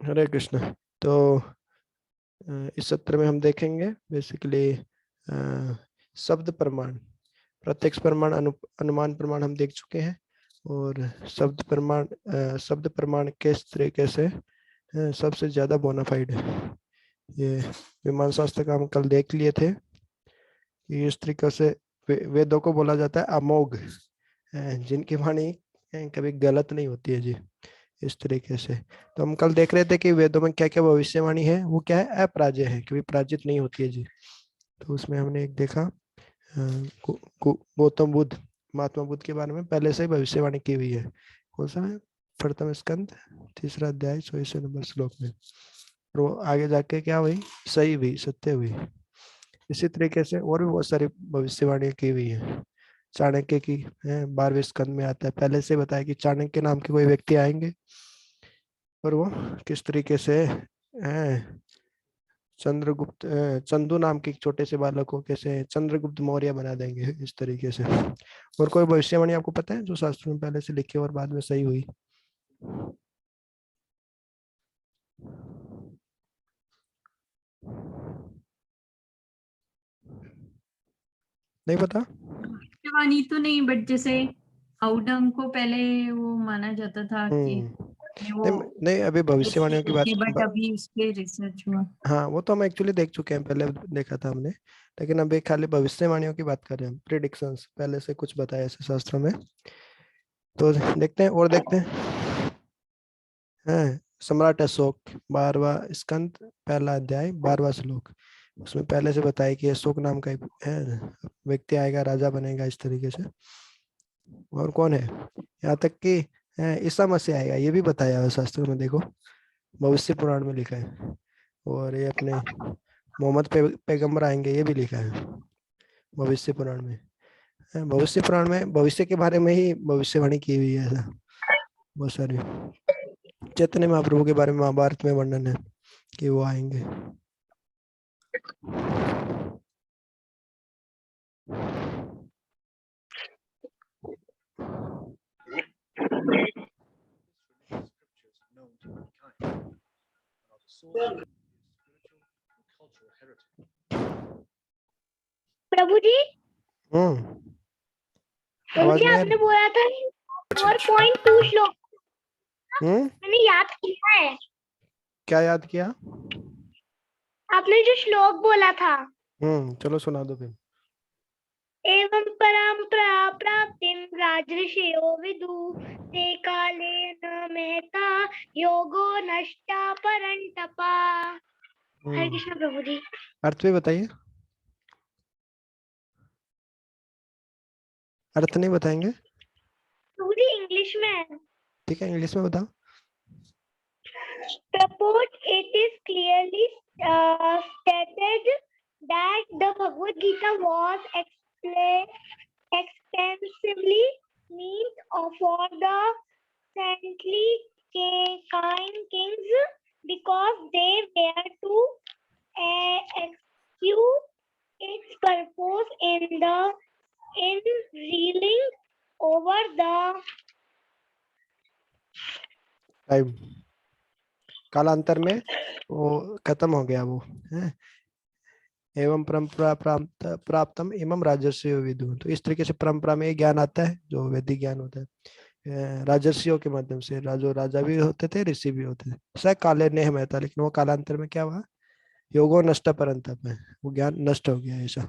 हरे कृष्ण। तो इस सत्र में हम देखेंगे बेसिकली शब्द प्रमाण, प्रत्यक्ष प्रमाण, अनुमान प्रमाण हम देख चुके हैं। और शब्द प्रमाण किस तरीके से सबसे ज्यादा बोनाफाइड है, ये विमान शास्त्र का हम कल देख लिए थे कि इस तरीके से वेदों को बोला जाता है अमोघ, जिनकी वाणी कभी गलत नहीं होती है जी, इस तरीके से। तो हम कल देख रहे थे कि वेदों में क्या क्या भविष्यवाणी है, वो क्या है, अपराज्य है, कभी पराजित नहीं होती है जी। तो उसमें हमने एक देखा गौतम बुद्ध, महात्मा बुद्ध के बारे में पहले से ही भविष्यवाणी की हुई है। कौन सा है? प्रथम स्कंद 3 अध्याय 24 नंबर श्लोक में। और वो आगे जाके क्या हुई, सही हुई, सत्य हुई। इसी तरीके से और भी बहुत सारी भविष्यवाणियां की हुई है। चाणक्य की 12वें स्कंद में आता है, पहले से बताया कि चाणक्य नाम के कोई व्यक्ति आएंगे और वो किस तरीके से चंद्रगुप्त चंदू नाम के एक छोटे से बालक को कैसे चंद्रगुप्त मौर्य बना देंगे, इस तरीके से। और कोई भविष्यवाणी आपको पता है जो शास्त्र में पहले से लिखी और बाद में सही हुई? नहीं पता? भविष्यवाणी तो नहीं, बट जैसे आउटडंग को पहले वो माना जाता था कि वो नहीं नहीं, अभी भविष्यवाणियों की बात बट अभी उस पे रिसर्च हुआ। हाँ, वो तो हम एक्चुअली देख चुके हैं, पहले देखा था हमने। लेकिन अभी खाली भविष्यवाणियों की बात कर रहे हैं, प्रिडिक्शंस पहले से कुछ बताया ऐसे शास्त्रों में। तो देखते हैं और देखते हैं। सम्राट अशोक 12वां स्कंद, पहला अध्याय 12वां श्लोक। उसमें पहले से बताया कि अशोक नाम का एक व्यक्ति आएगा, राजा बनेगा, इस तरीके से। और कौन है, यहाँ तक कि ईसा मसीह आएगा, ये भी बताया है शास्त्रों में, देखो भविष्य पुराण में लिखा है। और ये अपने मोहम्मद पैगंबर आएंगे, ये भी लिखा है भविष्य पुराण में। भविष्य पुराण में भविष्य के बारे में ही भविष्यवाणी की हुई है ऐसा बहुत सारी। चैतन्य महाप्रभु के बारे में महाभारत में वर्णन है कि वो आएंगे। प्रभु जी, हम्म, प्रभु आवाज जी नहीं आ आपने रही? बोला था 4.2 श्लोक हम्म, मैंने याद किया है। क्या याद किया? आपने जो श्लोक बोला था, चलो सुना दो फिर। एवं परम्परा प्राप्तिम राजऋषयो विदु ते काले न महता योगो नष्टा परंतपा। हरे कृष्ण प्रभु जी। अर्थ भी बताइए। अर्थ नहीं बताएंगे? प्रभु जी इंग्लिश में। ठीक है, इंग्लिश में बताओ। Purport, it is clearly stated that the Bhagavad Gita was extensively meant for the saintly kind kings because they were to execute its purpose in ruling over the time, कालांतर में वो खत्म हो गया वो है। एवं परंपरा प्राप्तम एवं राजस्व विदु, तो इस तरीके से परंपरा में ये ज्ञान आता है जो वैदिक ज्ञान होता है राजस्वियों के माध्यम से। राजा भी होते थे, ऋषि भी होते थे। शायद काले नेह में था, लेकिन वो कालांतर में क्या हुआ, योगो नष्ट परंतप में वो ज्ञान नष्ट हो गया ऐसा।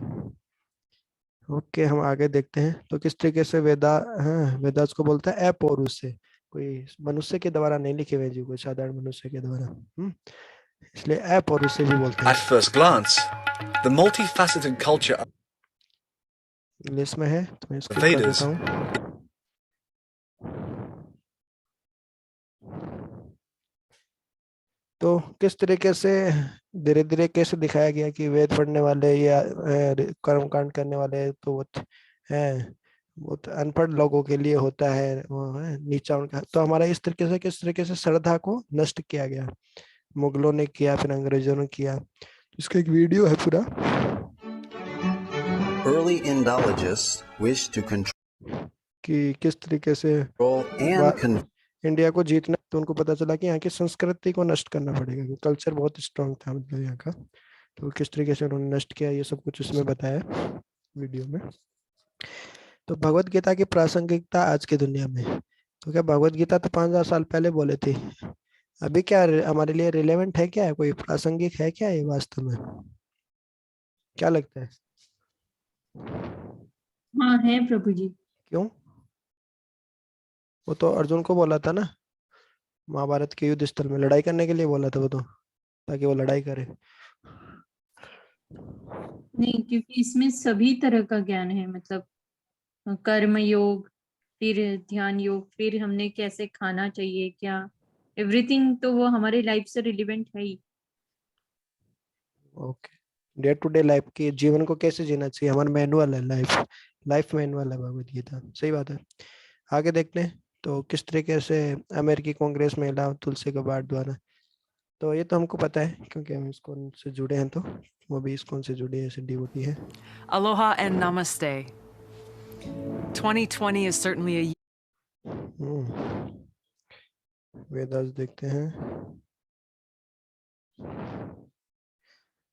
ओके, हम आगे देखते हैं। तो किस तरीके से वेदास को बोलता है अपौरुष से, कोई मनुष्य के द्वारा नहीं लिखे हुए जी, कोई साधारण मनुष्य के द्वारा, इसलिए अपौरुष से भी बोलते हैं। At first glance, the multifaceted culture of English में है तो मैं the स्किप कर देता Vedas हूँ। तो किस तरीके से धीरे धीरे कैसे दिखाया गया कि वेद पढ़ने वाले या कर्म कांड करने वाले तो वो हैं, वो तो अनपढ़ लोगों के लिए होता है, वो है नीचा उनका। तो हमारा इस तरीके से किस तरीके से श्रद्धा को नष्ट किया गया, मुगलों ने किया, फिर अंग्रेजों ने किया। इसका एक वीडियो है पूरा। Early Indologists wished to control कि किस तरीके से and इंडिया को जीतना, तो उनको पता चला कि यहाँ की संस्कृति को नष्ट करना पड़ेगा। कल्चर बहुत स्ट्रांग था मतलब यहाँ का, तो किस तरीके से उन्होंने नष्ट किया ये सब कुछ उसमें बताया वीडियो में। तो भगवत गीता की प्रासंगिकता आज की दुनिया में, तो क्या भगवत गीता तो 5000 साल पहले बोले थे, अभी क्या हमारे लिए रिलेवेंट है, क्या है, कोई प्रासंगिक है क्या ये वास्तव में, क्या लगता है? हाँ है प्रभु जी। क्यों? वो तो अर्जुन को बोला था ना, महाभारत के युद्ध स्थल में लड़ाई करने के लिए बोला था वो तो, ताकि वो लड़ाई करे। नहीं, क्योंकि इसमें सभी तरह का ज्ञान है, मतलब कर्म योग, फिर ध्यान योग, फिर हमने कैसे खाना चाहिए, क्या एवरीथिंग, तो वो हमारे लाइफ से रिलेवेंट है ही। Okay, day to day life के जीवन को कैसे जीना चाहिए, हमारा मैनुअल है, लाइफ मैनुअल है भगवत गीता। सही बात है। आगे देखते हैं तो किस तरीके से अमेरिकी कांग्रेस महिला तुलसी गबार्ड द्वारा, तो ये तो हमको पता है क्योंकि हम इस्कॉन से जुड़े हैं, तो वो भी इस्कॉन से जुड़े ऐसे डिवोटी है। Aloha and namaste. 2020 is certainly a Vedas देखते हैं।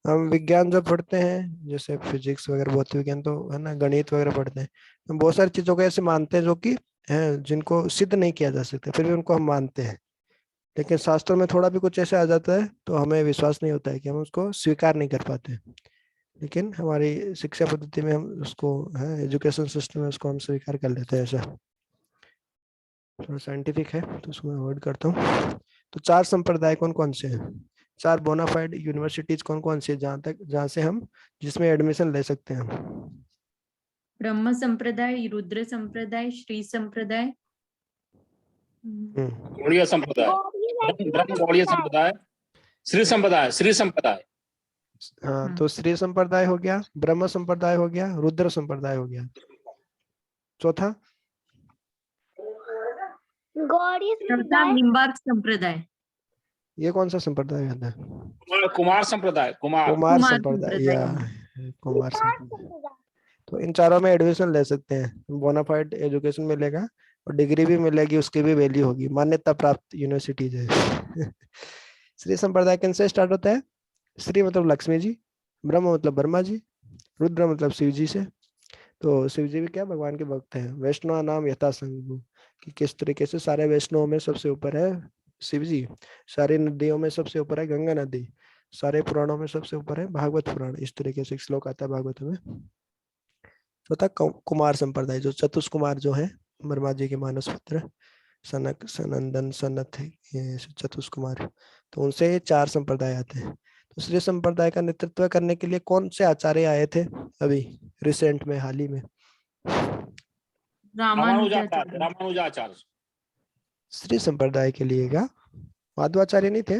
हम विज्ञान जब पढ़ते हैं, जैसे फिजिक्स वगैरह, भौतिक विज्ञान, तो है ना, गणित वगैरह पढ़ते हैं, हम बहुत सारी चीजों को ऐसे मानते हैं जो कि हैं, जिनको सिद्ध नहीं किया जा सकता, फिर भी उनको हम मानते हैं। लेकिन शास्त्रों में थोड़ा भी कुछ ऐसे आ जाता है तो हमें विश्वास नहीं होता है, कि हम उसको स्वीकार नहीं कर पाते। लेकिन हमारी शिक्षा पद्धति में हम उसको, है एजुकेशन सिस्टम में उसको हम स्वीकार कर लेते हैं। ऐसा थोड़ा साइंटिफिक है तो उसको मैं अवॉइड करता हूँ। तो 4 संप्रदाय कौन कौन से हैं, 4 बोनाफाइड यूनिवर्सिटीज कौन कौन सी है, जहाँ से हम जिसमें एडमिशन ले सकते हैं? ब्रह्म संप्रदाय, रुद्र संप्रदाय, श्री संप्रदाय, गौड़ीय संप्रदाय, ब्रह्म गौड़ीय संप्रदाय, श्री संप्रदाय, श्री संप्रदाय। हाँ, तो श्री संप्रदाय हो गया, ब्रह्म संप्रदाय हो गया, रुद्र संप्रदाय हो गया, चौथा गौड़ीय चौथा संप्रदाय, निम्बार्क संप्रदाय। ये कौन सा संप्रदाय आता है? कुमार संप्रदाय, कुमार कुमार संप्रदाय या कुमार संप्रदाय। तो इन चारों में एडमिशन ले सकते हैं, बोनाफाइड एजुकेशन मिलेगा और डिग्री भी मिलेगी, उसकी भी वैल्यू होगी, मान्यता प्राप्त यूनिवर्सिटीज है। श्री संप्रदाय किन से स्टार्ट होता है? श्री मतलब लक्ष्मी जी, ब्रह्म मतलब ब्रह्मा जी, रुद्र मतलब शिव जी से। तो शिव जी भी क्या भगवान के भक्त हैं। वैष्णव नाम यथा संग, कि किस तरीके से सारे वैष्णवों में सबसे ऊपर है शिव जी, सारी नदियों में सबसे ऊपर है गंगा नदी, सारे पुराणों में सबसे ऊपर है भागवत पुराण। इस तरीके से श्लोक आता है भागवत में। चौथा कुमार संप्रदाय, जो चतुष्कुमार जो है ब्रह्मा जी के मानस पुत्र, सनक, सनंदन, सनत, ये चतुष्कुमार, तो उनसे 4 संप्रदाय आते हैं। तो श्री संप्रदाय का नेतृत्व करने के लिए कौन से आचार्य आए थे अभी रिसेंट में, हाल ही में? रामानुजाचार्य, रामानुजाचार्य। श्री संप्रदाय के लिए क्या माधवाचार्य नहीं थे?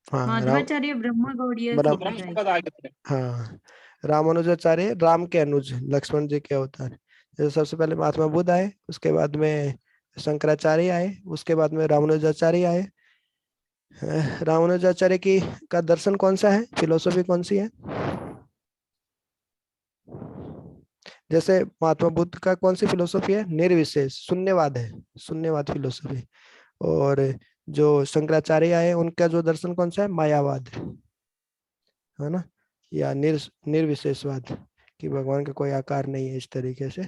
हाँ, माधवाचार्य ब्रह्म गौड़ीय ब्रह्म संप्रदाय। संप्रदाय के थे। हाँ, रामानुजाचार्य राम के अनुज, लक्ष्मण जी के अवतार। जैसे सबसे पहले महात्मा बुद्ध आए, उसके बाद में शंकराचार्य आए, उसके बाद में रामानुजाचार्य आए। रामानुजाचार्य की का दर्शन कौन सा है, फिलोसॉफी कौन सी है? जैसे महात्मा बुद्ध का कौन सी फिलोसॉफी है? निर्विशेष, शून्यवाद है, शून्यवाद फिलोसॉफी। और जो शंकराचार्य आए उनका जो दर्शन कौन सा है? मायावाद, है ना, या निर्विशेषवाद, कि भगवान का कोई आकार नहीं है। इस तरीके से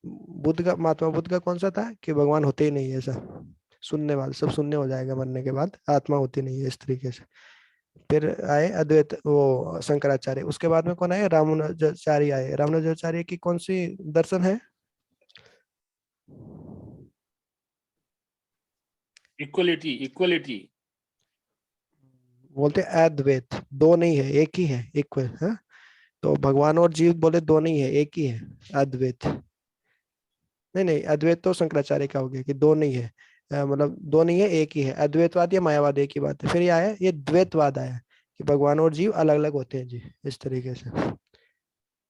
बुद्ध का, महात्मा बुद्ध का कौन सा था? कि भगवान होते ही नहीं है, ऐसा शून्यवाद, सब शून्य हो जाएगा मरने के बाद, आत्मा होती नहीं है, इस तरीके से। फिर आए अद्वैत वो शंकराचार्य, उसके बाद में कौन आए? रामानुजाचार्य आए। रामानुजाचार्य की कौन सी दर्शन है? Equality, equality. बोलते अद्वैत, दो नहीं है, एक ही है, इक्वल है। तो भगवान और जीव बोले दो नहीं है, एक ही है, अद्वैत। नहीं, अद्वैत तो शंकराचार्य का हो गया कि दो नहीं है, मतलब दो नहीं है, एक ही है। अद्वैतवाद या मायावाद एक ही बात है। फिर ये आया, ये द्वैतवाद आया कि भगवान और जीव अलग अलग होते हैं जी, इस तरीके से।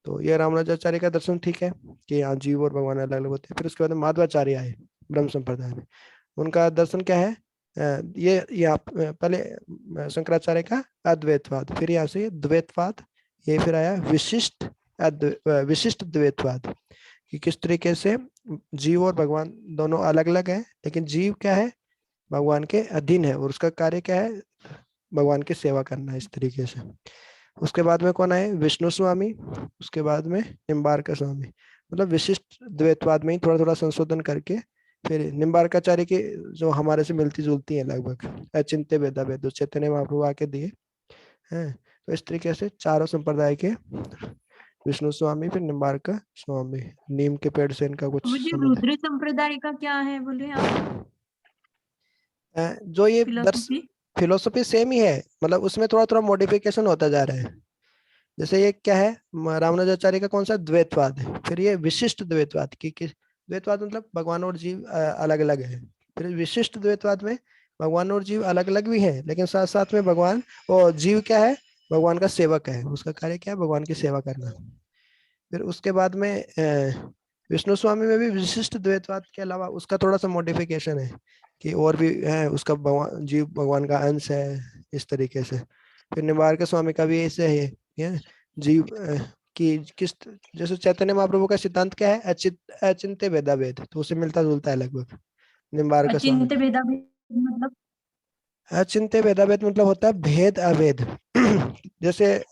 तो ये रामानुजाचार्य का दर्शन ठीक है कि यहाँ जीव और भगवान अलग अलग होते हैं। फिर उसके बाद माधवाचार्य आए ब्रह्म संप्रदाय में, उनका दर्शन क्या है? ये यहाँ पहले शंकराचार्य का अद्वैतवाद, फिर यहाँ से द्वैतवाद, ये फिर आया विशिष्ट द्वैतवाद, कि किस तरीके से जीव और भगवान दोनों अलग अलग है, लेकिन जीव क्या है, भगवान के अधीन है और उसका कार्य क्या है, भगवान की सेवा करना है, इस तरीके से। उसके बाद में कौन आए, विष्णु स्वामी, उसके बाद में निम्बार्क स्वामी। मतलब विशिष्ट द्वैतवाद में ही थोड़ा थोड़ा संशोधन करके फिर निम्बार्काचार्य की जो हमारे से मिलती जुलती है लगभग, अचिंत्य भेदा भेद जो चैतन्य महाप्रभु आके दिए हैं। तो इस तरीके से चारों संप्रदाय के, विष्णु स्वामी, फिर निम्बार्क स्वामी, नीम के पेड़ से इनका कुछ मुझे संबंध है। रुद्र संप्रदाय का क्या है बोले आप? जो ये फिलोसफी फिलोसफी सेम ही है, मतलब उसमें थोड़ा थोड़ा मॉडिफिकेशन होता जा रहा है। जैसे ये क्या है, रामानुजाचार्य का कौन सा द्वैतवाद है, फिर ये विशिष्ट द्वैतवाद की द्वैतवाद मतलब भगवान और जीव अलग अलग है। फिर विशिष्ट द्वैतवाद में भगवान और जीव अलग अलग भी है, लेकिन साथ साथ में भगवान और जीव क्या है, भगवान का सेवक है, उसका कार्य क्या है, भगवान की सेवा करना। फिर उसके बाद में विष्णु स्वामी में भी विशिष्ट द्वैतवाद के अलावा उसका थोड़ा सा मॉडिफिकेशन है कि और भी है, उसका भगवान जीव भगवान का अंश है, इस तरीके से। फिर निम्बार्क स्वामी का भी ऐसे है जीव कि किस, जैसे चैतन्य महाप्रभु का सिद्धांत क्या है, अचिंत्य भेदा भेद, तो उससे मिलता जुलता है लगभग निम्बार्क स्वामी अचिंत्य का। भेदा मतलब अचिंत्य भेदा भेद मतलब होता है भेद अभेद। जैसे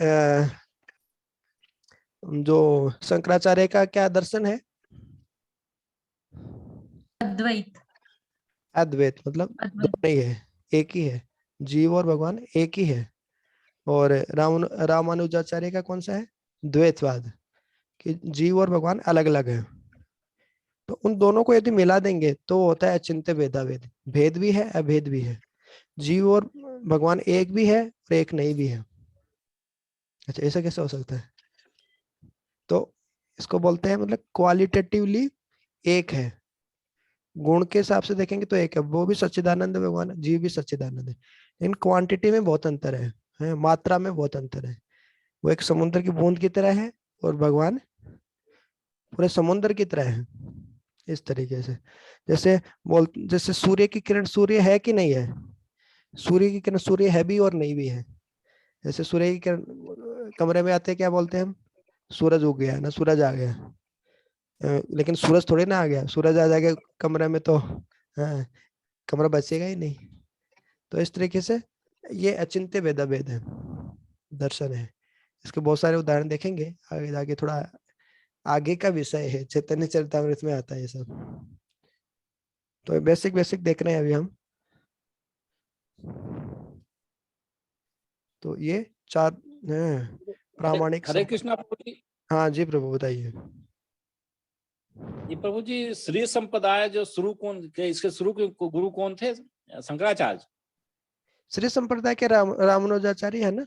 जो शंकराचार्य का क्या दर्शन है, अद्वैत। अद्वैत मतलब अद्वैत दोनों ही है, एक ही है, जीव और भगवान एक ही है। और रामानुजाचार्य का कौन सा है, द्वैतवाद, कि जीव और भगवान अलग अलग है। तो उन दोनों को यदि मिला देंगे तो होता है अचिंत्य भेदाभेद, भेद भी है अभेद भी है, जीव और भगवान एक भी है और एक नहीं भी है। अच्छा, ऐसा कैसे हो सकता है? तो इसको बोलते हैं मतलब क्वालिटेटिवली एक है, गुण के हिसाब से देखेंगे तो एक है, वो भी सच्चिदानंद भगवान है, जीव भी सच्चिदानंद है। इन क्वांटिटी में बहुत अंतर है, मात्रा में बहुत अंतर है। वो एक समुद्र की बूंद की तरह है और भगवान पूरे समुद्र की तरह है, इस तरीके से। जैसे सूर्य की किरण सूर्य है कि नहीं है, सूर्य की किरण सूर्य है भी और नहीं भी है। जैसे सूर्य की किरण कमरे में आते क्या बोलते हैं हम, सूरज उग गया ना, सूरज आ गया। लेकिन सूरज थोड़ी ना आ गया, सूरज आ जाएगा कमरे में तो कमरा बचेगा ही नहीं। तो इस तरीके से ये अचिंत्य भेदा भेद है, दर्शन है। इसके बहुत सारे उदाहरण देखेंगे आगे जाके, थोड़ा आगे का विषय है, चैतन्य चरितामृत में आता है ये सब। तो बेसिक बेसिक देख रहे हैं अभी हम। तो ये चार प्रामाणिक हरे कृष्णा प्रभु जी। हाँ जी प्रभु बताइए। ये प्रभु जी श्री संप्रदाय जो शुरू इसके शुरू के गुरु कौन थे? शंकराचार्य। श्री संप्रदाय के रामानुजाचार्य है ना।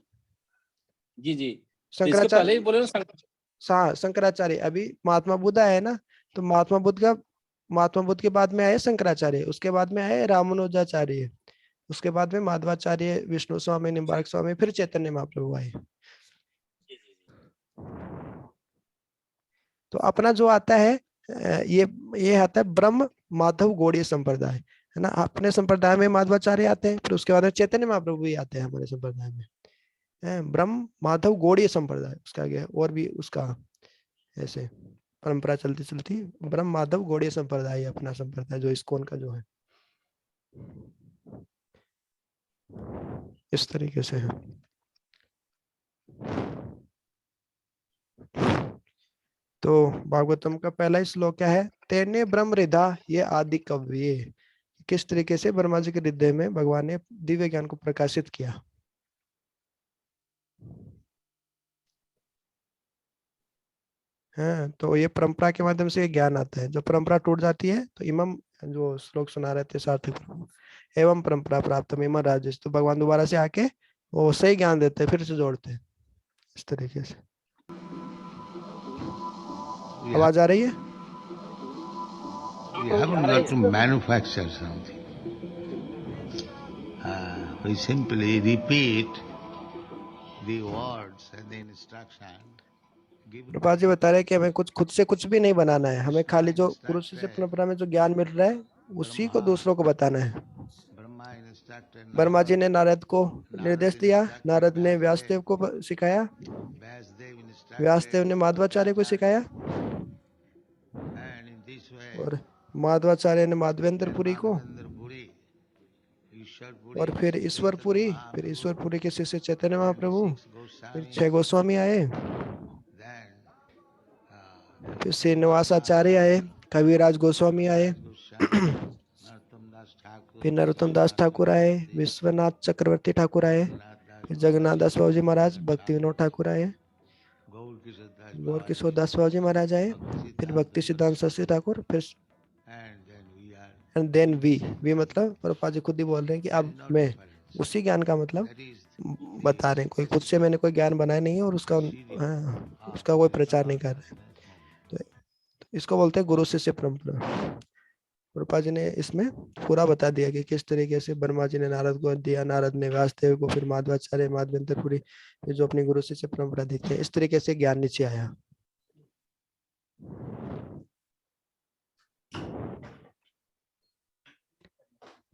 जी जी, तो इसके पहले ही बोले ना शंकराचार्य। अभी महात्मा बुद्ध है ना, तो महात्मा बुद्ध के बाद में आए शंकराचार्य, उसके बाद में आए रामानुजाचार्य, उसके बाद में माधवाचार्य, विष्णु स्वामी, निम्बार्क स्वामी, फिर चैतन्य महाप्रभु आए। तो अपना जो आता है ये आता है ब्रह्म माधव गौड़ीय संप्रदाय, है ना। अपने संप्रदाय में माधवाचार्य आते हैं, फिर उसके बाद में चैतन्य महाप्रभु भी आते हैं हमारे संप्रदाय में। ब्रह्म माधव गौड़ीय संप्रदाय उसका गया, और भी उसका ऐसे परंपरा चलती चलती ब्रह्म माधव गौड़ीय संप्रदाय अपना संप्रदाय जो इस्कॉन का जो है, इस तरीके से है। तो भागवतम का पहला श्लोक क्या है, तेने ब्रह्म हृदय ये आदि कव्य, किस तरीके से ब्रह्मा जी के हृदय में भगवान ने दिव्य ज्ञान को प्रकाशित किया। है तो ये परंपरा के माध्यम से ज्ञान आता है। जब परंपरा टूट जाती है तो इमम जो श्लोक सुना रहे थे सार्थक प्रभु, एवं परंपरा प्राप्त इमम राजेश, तो भगवान दोबारा से आके वो सही ज्ञान देते हैं, फिर से जोड़ते हैं, इस तरीके से। आवाज आ रही है? We haven't got to manufacture something. We simply repeat the words and the instruction. Prabha ji बता रहे हैं कि हमें कुछ खुद से कुछ भी नहीं बनाना है, हमें खाली जो गुरु से परंपरा में जो ज्ञान मिल रहा है उसी को दूसरों को बताना है। ब्रह्मा जी ने नारद को निर्देश दिया, नारद ने व्यासदेव को सिखाया, व्यासदेव ने माधवाचार्य को सिखाया, माधवाचार्य ने माधवेंद्रपुरी को, Madhavendra ईश्वरपुरी, और फिर ईश्वरपुरी, चैतन्य फिर महाप्रभु, ईश्वरपुरी के शिष्य चैतन्य then महाप्रभु, six फिर Goswami, 6 गोस्वामी आए, then फिर श्रीनिवासाचार्य आए, कविराज गोस्वामी आए, Goswami, Narottam Das Thakur, फिर नरोत्तम दास ठाकुर आए, विश्वनाथ चक्रवर्ती ठाकुर आए, फिर जगन्नाथ दास बाबू जी महाराज, भक्ति विनोद ठाकुर आए, Gaur Kishore Das गौर किशोर Babaji, दास बाबू जी महाराज आए, Bhakti फिर Siddhanta भक्ति सिद्धांत सरस्वती ठाकुर, फिर and then we are and then we मतलब प्रभुपाद जी खुद ही बोल रहे हैं कि अब not मैं, different. उसी ज्ञान का मतलब That is बता रहे हैं, कोई खुद से मैंने कोई ज्ञान बनाया नहीं है और उसका उसका कोई प्रचार नहीं कर रहे हैं। तो इसको बोलते हैं गुरु शिष्य परंपरा। प्रभुपाद जी ने इसमें पूरा बता दिया कि किस तरीके से ब्रह्मा जी ने नारद को दिया, नारद ने व्यासदेव को, फिर माधवाचार्य, माधवेंद्रपुरी, फिर जो अपनी गुरु शिष्य परंपरा देखते हैं, इस तरीके से ज्ञान नीचे आया।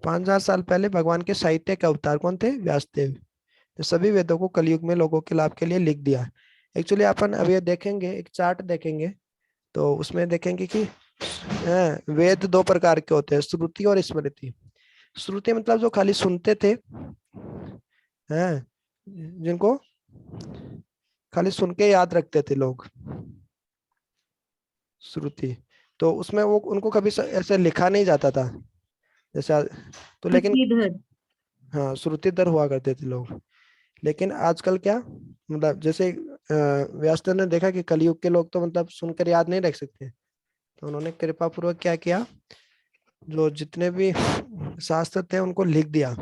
पांच 5000 साल पहले भगवान के साहित्य के अवतार कौन थे? व्यासदेव, जो सभी वेदों को कलयुग में लोगों के लाभ के लिए लिख दिया। एक्चुअली अपन अब ये देखेंगे, एक चार्ट देखेंगे तो उसमें देखेंगे कि वेद 2 प्रकार के होते हैं, श्रुति और स्मृति। श्रुति मतलब जो खाली सुनते थे, जिनको खाली सुन के याद रखते थे लोग, श्रुति। तो उसमें वो उनको कभी ऐसे लिखा नहीं जाता था जैसे तो, लेकिन श्रुतिधर। हाँ श्रुतिधर हुआ करते थे लोग। लेकिन आजकल क्या मतलब, जैसे व्यासदेव ने देखा कि कलयुग के लोग तो मतलब सुनकर याद नहीं रख सकते, तो उन्होंने कृपा पूर्वक क्या किया, जो जितने भी शास्त्र थे उनको लिख दिया।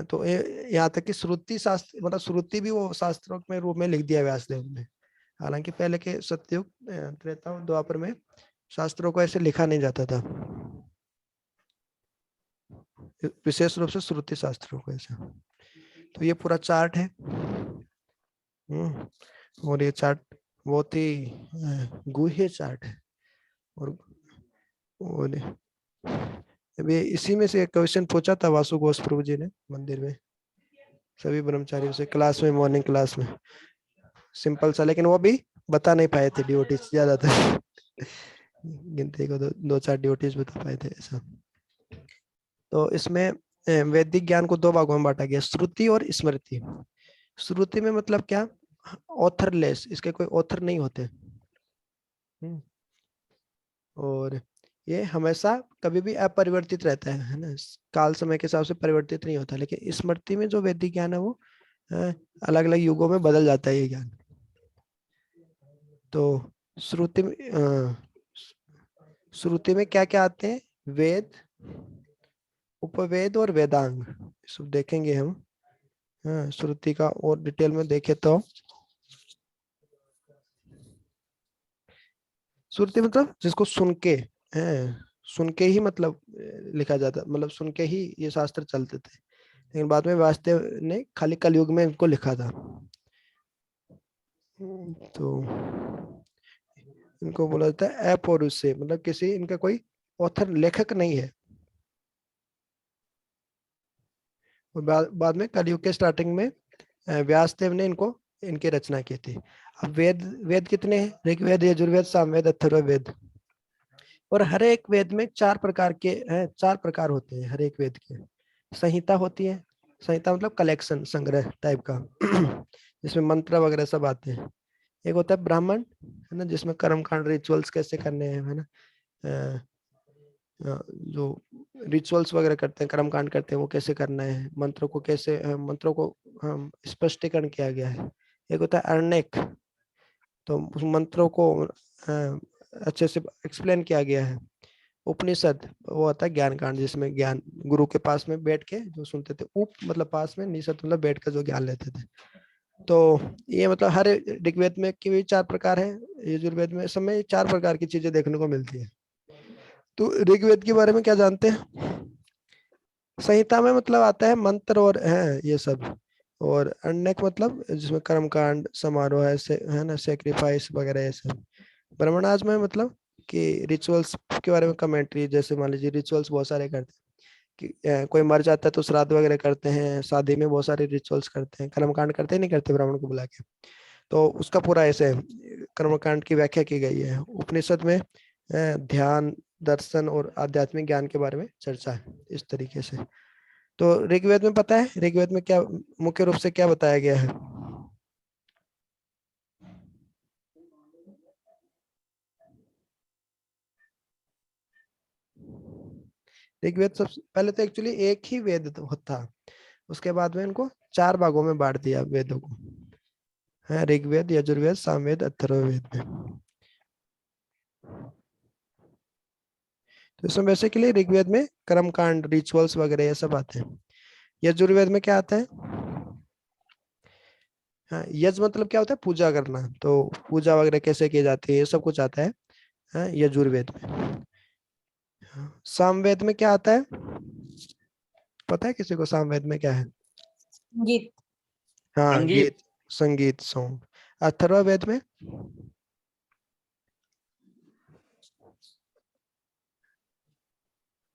तो यहाँ तक कि श्रुति शास्त्र मतलब श्रुति भी वो शास्त्रों में रूप में लिख दिया व्यासदेव ने। हालांकि पहले के सतयुग, त्रेता और द्वापर में शास्त्रों को ऐसे लिखा नहीं जाता था, विशेष रूप से श्रुति शास्त्रों को ऐसा। तो ये पूरा चार्ट है, और ये चार्ट बहुत ही गुह्य चार्ट है। और अभी इसी में से एक क्वेश्चन पूछा था वासु घोष प्रभु जी ने मंदिर में सभी ब्रह्मचारियों से, क्लास में, मॉर्निंग क्लास में, सिंपल सा, लेकिन वो भी बता नहीं पाए थे ड्यूटीज ज्यादातर गिनती को 2-4 ड्यूटीज बता पाए थे ऐसा। तो इसमें वैदिक ज्ञान को 2 भागों में बांटा गया, श्रुति और स्मृति। श्रुति में मतलब क्या, ऑथरलेस, इसके कोई ऑथर नहीं होते, और ये हमेशा कभी भी अपरिवर्तित रहता है ना, काल समय के हिसाब से परिवर्तित नहीं होता। लेकिन स्मृति में जो वैदिक ज्ञान है वो अलग अलग युगों में बदल जाता है ये ज्ञान। तो श्रुति में क्या क्या आते हैं, वेद, उपवेद और वेदांग, सब देखेंगे हम। श्रुति का और डिटेल में देखें तो श्रुति मतलब जिसको सुन के ही मतलब लिखा जाता, मतलब सुन के ही ये शास्त्र चलते थे। लेकिन बाद में व्यासदेव ने खाली कलयुग में इनको लिखा था, तो इनको बोला जाता है अपौरुषेय, मतलब किसी इनका कोई ऑथर, लेखक नहीं है। और बाद में कलयुग के स्टार्टिंग में व्यासदेव ने इनको इनकी रचना की थी। अब वेद कितने हैं? ऋग्वेद, यजुर्वेद, सामवेद, अथर्ववेद। और हर एक वेद में 4 प्रकार के 4 प्रकार होते हैं हर एक वेद के। संहिता होती है, संहिता मतलब कलेक्शन, संग्रह टाइप का जिसमें मंत्र वगैरह सब आते हैं। एक होता है ब्राह्मण, है ना, जिसमें कर्मकांड, रिचुअल्स कैसे करने हैं, है ना, जो रिचुअल्स वगैरह करते हैं, कर्मकांड करते हैं, वो कैसे करना है, मंत्रों को कैसे, मंत्रों को स्पष्टीकरण किया गया है। एक होता है अरण्यक, तो उस मंत्रों को अच्छे से एक्सप्लेन किया गया है। उपनिषद वो होता है ज्ञान कांड, जिसमें ज्ञान गुरु के पास में बैठ के जो सुनते थे, उप मतलब पास में, निषद मतलब बैठ कर जो ज्ञान लेते थे। तो ये मतलब हर ऋग्वेद में की भी 4 प्रकार है, यजुर्वेद में, सब में 4 प्रकार की चीजें देखने को मिलती है। तो ऋग्वेद के बारे में क्या जानते हैं? संहिता में मतलब आता है मंत्र और है ये सब, और अरण्यक मतलब जिसमें कर्मकांड, समारोह है ना, सेक्रीफाइस वगैरह ये सब। ब्राह्मणाज में मतलब कि रिचुअल्स के बारे में कमेंट्री, जैसे मान लीजिए रिचुअल्स बहुत सारे करते हैं कि कोई मर जाता है तो श्राद्ध वगैरह करते हैं, शादी में बहुत सारे रिचुअल्स करते हैं, कर्मकांड करते नहीं करते ब्राह्मण को बुला के, तो उसका पूरा ऐसे कर्मकांड की व्याख्या की गई है। उपनिषद में ध्यान, दर्शन और आध्यात्मिक ज्ञान के बारे में चर्चा है इस तरीके से। तो ऋग्वेद में पता है ऋग्वेद में क्या मुख्य रूप से क्या बताया गया है? ऋग्वेद सबसे पहले तो एक्चुअली एक ही वेद था, उसके बाद में इनको 4 भागों में बांट दिया वेदों को, है ऋग्वेद, यजुर्वेद, सामवेद, अथर्ववेद में। तो इसमें बेसिकली ऋग्वेद में कर्मकांड, रिचुअल्स वगैरह ये सब आते हैं। यजुर्वेद में क्या आता है? हाँ, यज मतलब क्या होता है? पूजा करना, तो पूजा वगैरह कैसे की जाती है ये सब कुछ आता है, हाँ, यजुर्वेद में। सामवेद में क्या आता है? पता है किसी को सामवेद में क्या है? गीत। हाँ, संगीत। गीत, संगीत, सॉन्ग। अथर्ववेद में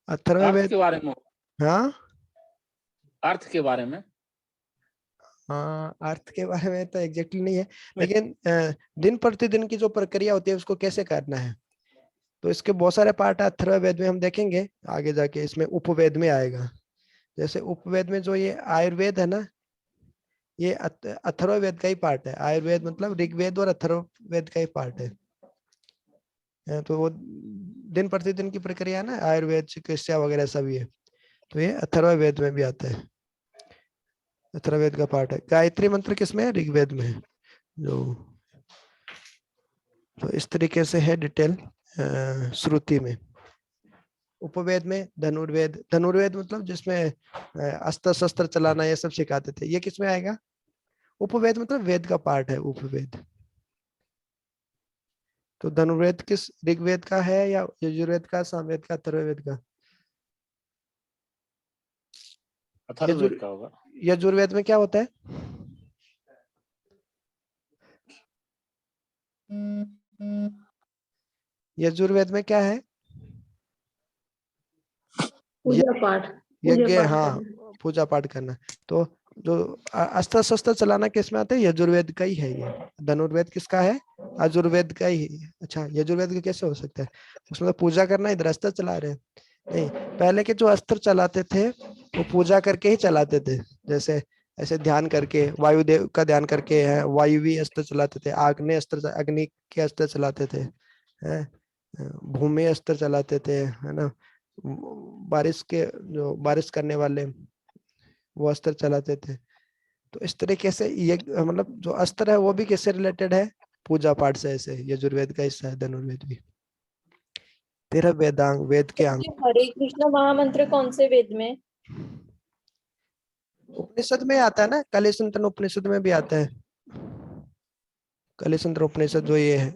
अर्थ अथर्ववेद, के बारे में। हाँ अर्थ के बारे में। हाँ, अर्थ के बारे में तो एग्जैक्टली नहीं है, लेकिन दिन प्रतिदिन की जो प्रक्रिया होती है उसको कैसे करना है, तो इसके बहुत सारे पार्ट है। अथर्ववेद में हम देखेंगे आगे जाके, इसमें उपवेद में आएगा। जैसे उपवेद में जो ये आयुर्वेद है ना, ये अथर्ववेद का ही पार्ट है। आयुर्वेद मतलब ऋग्वेद और अथर्ववेद का ही पार्ट है। तो वो दिन प्रतिदिन की प्रक्रिया ना, आयुर्वेद, चिकित्सा वगैरह सभी है, तो ये अथर्ववेद में भी आता है, अथर्ववेद का पार्ट है। गायत्री मंत्र किसमें है? ऋग्वेद में है। जो तो इस तरीके से है डिटेल श्रुति में। उपवेद में धनुर्वेद, धनुर्वेद मतलब जिसमें अस्त्र शस्त्र चलाना ये सब सिखाते थे, ये किसमें आएगा? उपवेद मतलब वेद का पार्ट है, उपवेद। तो धनुर्वेद किस ऋग्वेद का है, या यजुर्वेद का, सामवेद का, अथर्ववेद का? अथर्ववेद का होगा। यजुर्वेद में क्या होता है? यजुर्वेद में क्या है? पूजा पाठ। यज्ञ, हाँ, पूजा पाठ करना। तो जो अस्त्र शस्त्र चलाना किस में आता है? यजुर्वेद का ही है ये। धनुर्वेद किसका है? यजुर्वेद का ही है। अच्छा, यजुर्वेद का कैसे हो सकता है? उसमें तो पूजा करना, इधर अस्त्र चला रहे हैं। नहीं, पहले के जो अस्त्र चलाते थे वो पूजा करके ही चलाते थे। जैसे ऐसे ध्यान करके, वायुदेव का ध्यान करके है, वायुवी अस्त्र चलाते थे, आग्नेय अस्त्र, अग्नि के अस्त्र चलाते थे, है भूमि अस्त्र चलाते थे, है ना, बारिश के जो बारिश करने वाले वो अस्त्र चलाते थे। तो इस तरीके से ये मतलब जो अस्त्र है वो भी किससे रिलेटेड है? पूजा पाठ से। ऐसे यजुर्वेद का हिस्सा है धनुर्वेद भी। तेरह वेदांग, वेद के अंग। हरे कृष्ण महामंत्र कौन से वेद में? उपनिषद में आता है ना, कलिसंतन उपनिषद में भी आता है। कलिसंत्र उपनिषद जो ये है,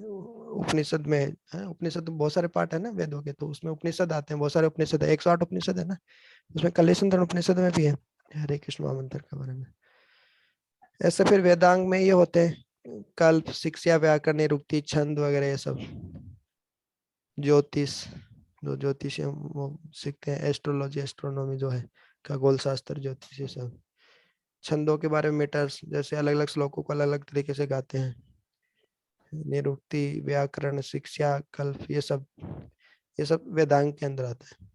उपनिषद में है। उपनिषद तो बहुत सारे पार्ट है ना वेदों के, तो उसमें उपनिषद आते हैं, बहुत सारे उपनिषद है, 108 उपनिषद है ना, उसमें कलिसंत्र उपनिषद में भी है हरे कृष्ण महामंत्र के बारे में। ऐसे फिर वेदांग में ये होते हैं कल्प, शिक्षा, व्याकरण, निरुक्ति, छंद वगैरह ये सब। ज्योतिष, जो ज्योतिष हम वो सीखते हैं, एस्ट्रोलॉजी, एस्ट्रोनॉमी जो है, खगोल शास्त्र, ज्योतिष, ये सब। छंदों के बारे में मीटर्स, जैसे अलग अलग श्लोकों को अलग अलग तरीके से गाते हैं। निरुक्ति, व्याकरण, शिक्षा, कल्प, ये सब वेदांग के अंदर आता है।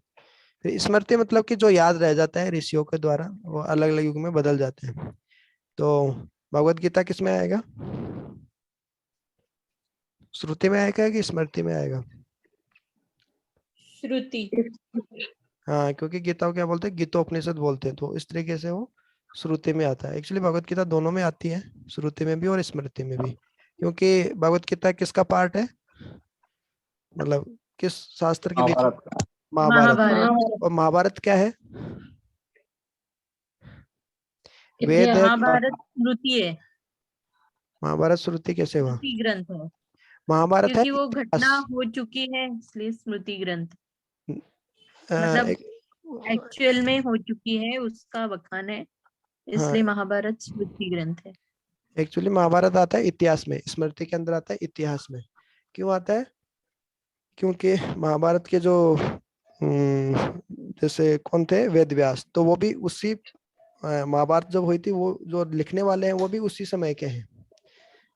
फिर स्मृति मतलब कि जो याद रह जाता है ऋषियों के द्वारा, वो अलग अलग युग में बदल जाते हैं। तो भगवत गीता किस में आएगा? श्रुति में आएगा कि स्मृति में आएगा? श्रुति। हाँ, क्योंकि गीता को क्या बोलते हैं? गीतोपनिषद बोलते हैं, तो इस तरीके से वो श्रुति में आता है। एक्चुअली भगवत गीता दोनों में आती है, श्रुति में भी और स्मृति में भी, क्योंकि भगवत गीता किसका पार्ट है? मतलब किस शास्त्र के बीच? महाभारत। और महाभारत क्या है? वेद है। महाभारत स्मृति है। महाभारत श्रुति कैसे हुआ? स्मृति ग्रंथ है, महाभारत है क्योंकि वो इतिहास। घटना हो चुकी है, इसलिए स्मृति ग्रंथ। अ, मतलब एक- एक्चुअल में हो चुकी है, उसका बखान है, हाँ, इसलिए महाभारत स्मृति ग्रंथ है। एक्चुअली महाभारत आता है इतिहास में, स्मृति के अंदर आता है इतिहास में। क्यों आता है? क्योंकि महाभारत के जो जैसे कौन थे? वेद व्यास, तो वो भी उसी महाभारत जब हुई थी, वो जो लिखने वाले हैं वो भी उसी समय के हैं।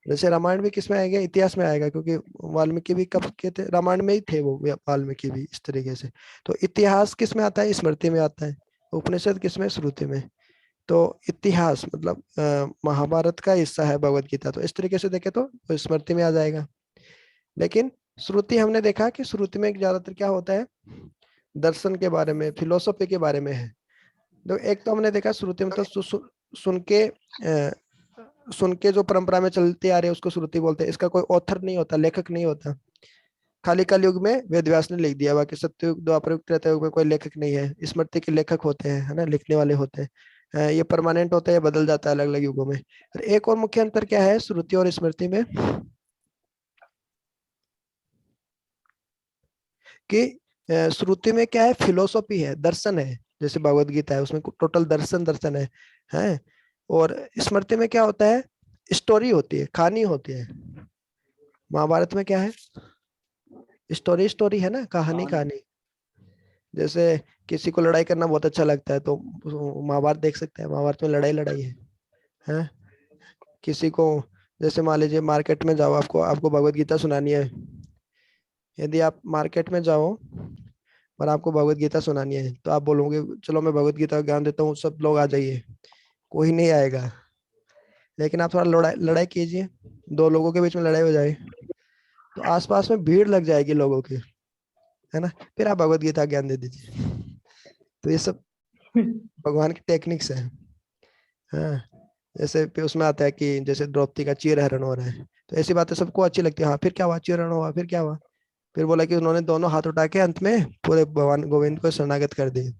जैसे रामायण भी किस में आएगा, इतिहास में आएगा, क्योंकि वाल्मीकि भी कब के थे, रामायण में ही थे वो वाल्मीकि भी, इस तरीके से। तो इतिहास किस में आता है, स्मृति में आता है। उपनिषद किस में, श्रुति में। तो इतिहास मतलब महाभारत का हिस्सा है भगवत गीता, तो इस तरीके से देखे तो स्मृति में आ जाएगा। लेकिन श्रुति हमने देखा कि श्रुति में ज्यादातर क्या होता है, दर्शन के बारे में, फिलोसफी के बारे में है। तो एक तो हमने देखा श्रुति में तो सुन के जो परंपरा में चलते आ रहे हैं उसको श्रुति बोलते हैं। इसका कोई ऑथर नहीं होता, लेखक नहीं होता। खाली कलयुग में वेद व्यास ने लिख दिया, बाकी सत्ययुग द्वापर युग त्रेता युग में कोई लेखक नहीं है। स्मृति के लेखक होते हैं, है ना, लिखने वाले होते हैं। ये परमानेंट होता है, ये बदल जाता है अलग अलग युगों में। और एक और मुख्य अंतर क्या है श्रुति और स्मृति में, कि श्रुति में क्या है, फिलोसॉफी है, दर्शन है। जैसे भगवत गीता है, उसमें टोटल दर्शन है। और स्मृति में क्या होता है, स्टोरी होती है, कहानी होती है। महाभारत में क्या है, स्टोरी है ना, कहानी। जैसे किसी को लड़ाई करना बहुत अच्छा लगता है तो महाभारत देख सकते हैं, महाभारत में लड़ाई है। किसी को, जैसे मान लीजिए मार्केट में जाओ, आपको भगवत गीता सुनानी है। यदि आप मार्केट में जाओ और आपको भगवत गीता सुनानी है, तो आप बोलोगे चलो मैं भगवत गीता का ज्ञान देता हूँ, सब लोग आ जाइए, कोई नहीं आएगा। लेकिन आप थोड़ा लड़ाई कीजिए, दो लोगों के बीच में लड़ाई हो जाए, तो आसपास में भीड़ लग जाएगी लोगों की, है ना, फिर आप भगवत गीता ज्ञान दे दीजिए। तो ये सब भगवान की टेक्निक्स है। हाँ, जैसे फिर उसमें आता है कि जैसे द्रौपदी का चीरहरण हो रहा है, तो ऐसी बातें सबको अच्छी लगती है। हाँ, फिर क्या हुआ, चीरहरण हुआ, फिर क्या हुआ, फिर बोला कि उन्होंने दोनों हाथ उठा के अंत में पूरे भगवान गोविंद को शरणागत कर दिए।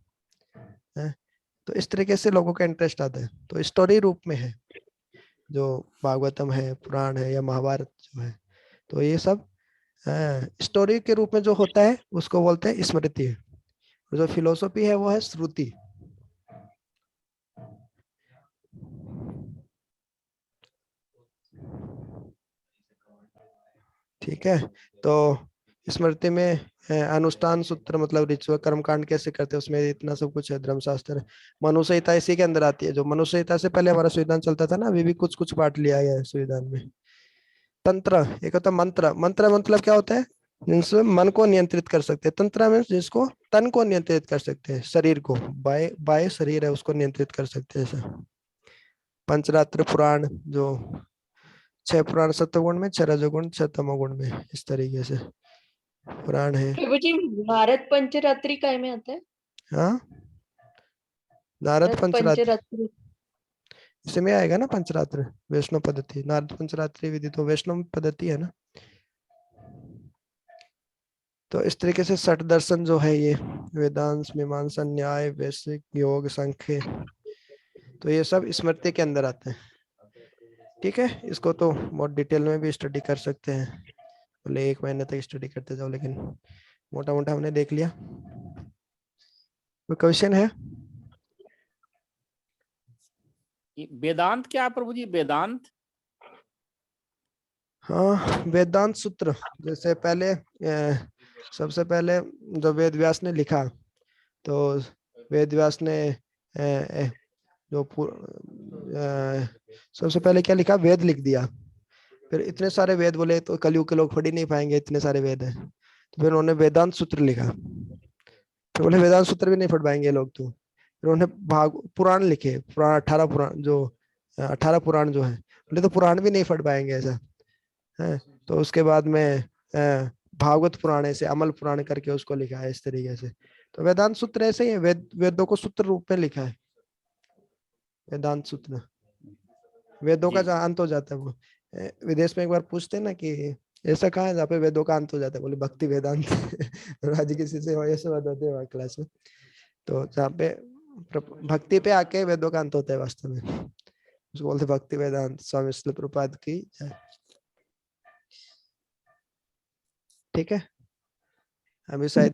तो इस तरीके से लोगों का इंटरेस्ट आता है। तो स्टोरी रूप में है जो भागवतम है, पुराण है, या महाभारत जो है। तो ये सब स्टोरी के रूप में जो होता है उसको बोलते हैं स्मृति। जो फिलोसॉफी है वो है श्रुति। ठीक है, तो स्मृति में अनुष्ठान सूत्र मतलब रिचुअल कर्मकांड कैसे करते हैं, उसमें इतना सब कुछ है। धर्मशास्त्र, मनुसंहिता इसी के अंदर आती है। जो मनुसंहिता से पहले हमारा संविधान चलता था ना, अभी भी कुछ कुछ पार्ट लिया गया है संविधान में। तंत्र, एक होता है मंत्र। मंत्र मतलब क्या होता है, जिनसे मन को नियंत्रित कर सकते हैं। तंत्र में जिसको तन को नियंत्रित कर सकते हैं, शरीर को, बाय शरीर है उसको नियंत्रित कर सकते हैं। ऐसा पंचरात्र पुराण, जो 6 पुराण सत्वगुण में, 6 रजोगुण, 6 तमोगुण में, इस तरीके से पुराण है। प्रभु जी, भारत पंचरात्रि काय में आता है? हाँ, नारद पंचरात्र पंचरात्रि इसमें आएगा ना, पंचरात्र वैष्णव पद्धति। नारद पंचरात्रि विधि तो वैष्णव पद्धति है ना। तो इस तरीके से 60 दर्शन जो है ये वेदांत, मीमांसा, न्याय, वैश्विक, योग, सांख्य, तो ये सब स्मृति के अंदर आते हैं। ठीक है, इसको तो बहुत डिटेल में भी स्टडी कर सकते हैं, बोले 1 महीने तक स्टडी करते जाओ, लेकिन मोटा मोटा हमने देख लिया। कोई क्वेश्चन है? वेदांत क्या है प्रभु जी, वेदांत? हाँ, वेदांत सूत्र। जैसे पहले सबसे पहले जो वेद व्यास ने लिखा, तो वेद व्यास ने जो सबसे पहले क्या लिखा, वेद लिख दिया। फिर इतने सारे वेद बोले तो कलयुग के लोग पढ़ ही नहीं पाएंगे, इतने सारे वेद है। तो फिर उन्होंने वेदांत सूत्र लिखा। फिर बोले वेदांत सूत्र भी नहीं पढ़ पाएंगे लोग, तो फिर उन्होंने पुराण लिखे, पुराण 18 पुराण, जो 18 पुराण जो है, बोले तो पुराण भी नहीं पढ़ पाएंगे ऐसा है। तो उसके बाद में भागवत पुराण ऐसे अमल पुराण करके उसको लिखा है, इस तरीके से। तो वेदांत सूत्र ऐसे ही है, वेदों को सूत्र रूप में लिखा है वेदांत सूत्र। वेदों का जहाँ अंत हो जाता है, वो विदेश में एक बार पूछते हैं ना कि ऐसा कहाँ है जहाँ पे वेदों का अंत हो जाता है, बोले भक्ति वेदांत। आज किसी से ऐसे बात होती है क्लास में, तो जहाँ पे भक्ति पे आके वेदों का अंत होता है वास्तव में, उसको बोलते भक्ति वेदांत। स्वामी श्रील प्रभुपाद की जय। ठीक है, अभी शायद